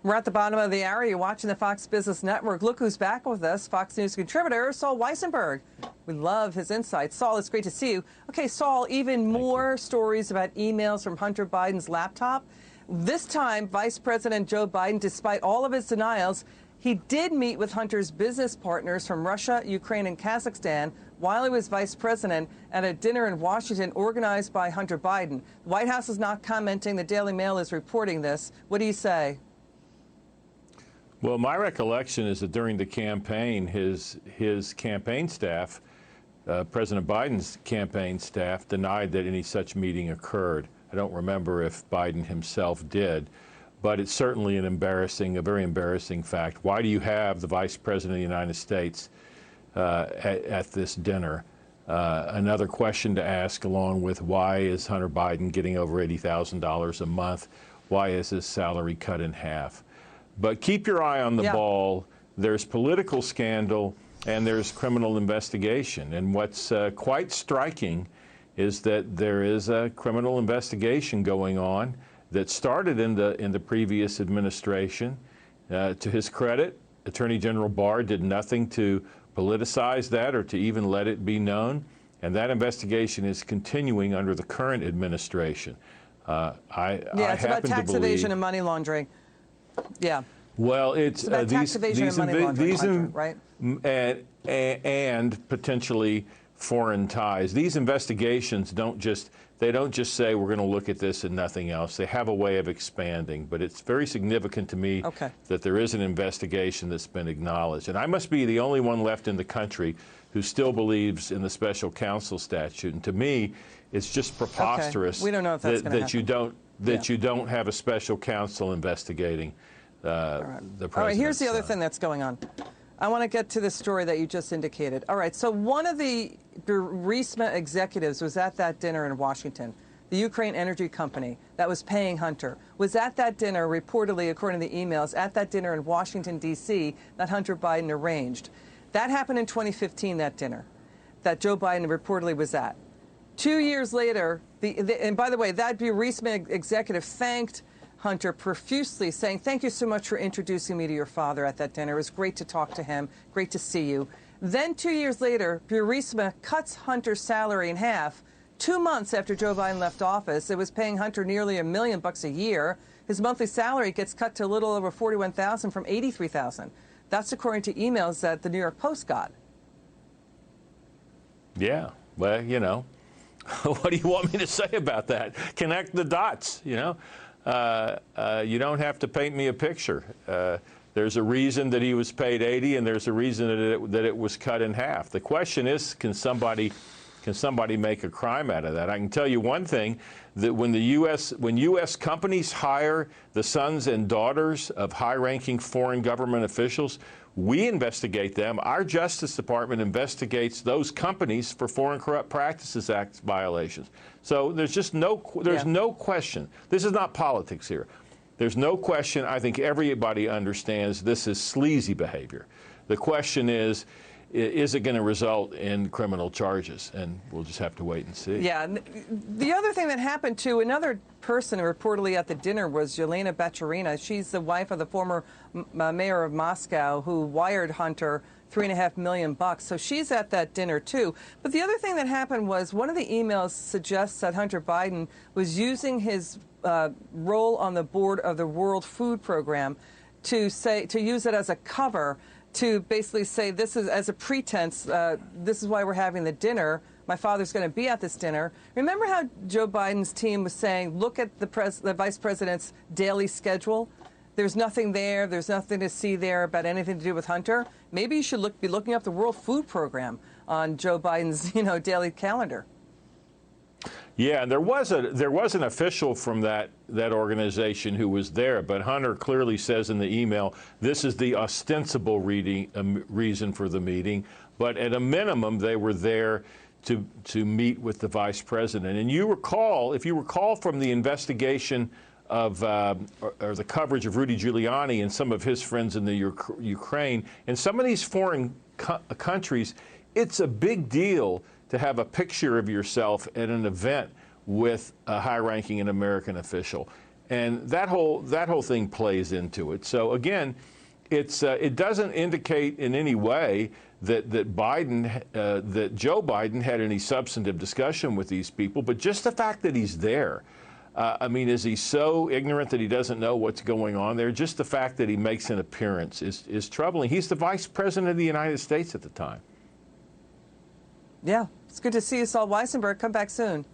We're at the bottom of the hour. You're watching the Fox Business Network. Look who's back with us, Fox News contributor Sol Wisenberg. We love his insights. Sol, it's great to see you. Okay, Sol, even more stories about emails from Hunter Biden's laptop. This time, Vice President Joe Biden, despite all of his denials, he did meet with Hunter's business partners from Russia, Ukraine, and Kazakhstan while he was vice president at a dinner in Washington organized by Hunter Biden. The White House is not commenting. The Daily Mail is reporting this. What do you say? Well, my recollection is that during the campaign, his campaign staff, President Biden's campaign staff, denied that any such meeting occurred. I don't remember if Biden himself did, but it's certainly a very embarrassing fact. Why do you have the Vice President of the United States at this dinner? Another question to ask, along with why is Hunter Biden getting over $80,000 a month? Why is his salary cut in half? But keep your eye on the ball. There's political scandal and there's criminal investigation. And what's quite striking is that there is a criminal investigation going on that started in the previous administration. To his credit, Attorney General Barr did nothing to politicize that or to even let it be known. And that investigation is continuing under the current administration. It's about tax evasion and money laundering. Yeah. Well, it's about tax evasion and money laundering, right? And potentially foreign ties. These investigations don't just say we're going to look at this and nothing else. They have a way of expanding, but it's very significant to me that there is an investigation that's been acknowledged. And I must be the only one left in the country who still believes in the special counsel statute. And to me, it's just preposterous we don't know if that's that you don't have a special counsel investigating the president. All right, here's the other thing that's going on. I want to get to the story that you just indicated. All right, so one of the Burisma executives was at that dinner in Washington. The Ukraine energy company that was paying Hunter was at that dinner, reportedly, according to the emails, at that dinner in Washington, D.C., that Hunter Biden arranged. That happened in 2015, that dinner, that Joe Biden reportedly was at. 2 years later, and by the way, that Burisma executive thanked Hunter profusely, saying, "Thank you so much for introducing me to your father at that dinner. It was great to talk to him. Great to see you." Then 2 years later, Burisma cuts Hunter's salary in half. 2 months after Joe Biden left office, it was paying Hunter nearly $1 million a year. His monthly salary gets cut to a little over $41,000 from $83,000. That's according to emails that the New York Post got. Yeah, well, you know, what do you want me to say about that? Connect the dots, you know. You don't have to paint me a picture. There's a reason that he was paid 80, and there's a reason that it was cut in half. The question is, can somebody make a crime out of that? I can tell you one thing, that when U.S. companies hire the sons and daughters of high-ranking foreign government officials, we investigate them. Our Justice Department investigates those companies for Foreign Corrupt Practices Act violations. So there's just no question. This is not politics here. There's no question. I think everybody understands this is sleazy behavior. The question is it going to result in criminal charges? And we'll just have to wait and see. Yeah. The other thing that happened to another person reportedly at the dinner was Yelena Baturina. She's the wife of the former mayor of Moscow who wired Hunter $3.5 million. So she's at that dinner too. But the other thing that happened was one of the emails suggests that Hunter Biden was using his role on the board of the World Food Program to use it as a cover to basically say, this is as a pretense, this is why we're having the dinner. My father's going to be at this dinner. Remember how Joe Biden's team was saying, look at the vice president's daily schedule? There's nothing there. There's nothing to see there about anything to do with Hunter. Maybe you should be looking up the World Food Program on Joe Biden's, daily calendar. Yeah, and there was an official from that organization who was there, but Hunter clearly says in the email this is the ostensible reason for the meeting. But at a minimum, they were there to meet with the vice president. And if you recall from the investigation of or the coverage of Rudy Giuliani and some of his friends in the Ukraine, in some of these foreign countries, it's a big deal to have a picture of yourself at an event with a high-ranking American official. And that whole thing plays into it. So again, it doesn't indicate in any way that Joe Biden had any substantive discussion with these people, but just the fact that he's there. I mean, is he so ignorant that he doesn't know what's going on there? Just the fact that he makes an appearance is troubling. He's the vice president of the United States at the time. Yeah, it's good to see you, Sol Wisenberg. Come back soon.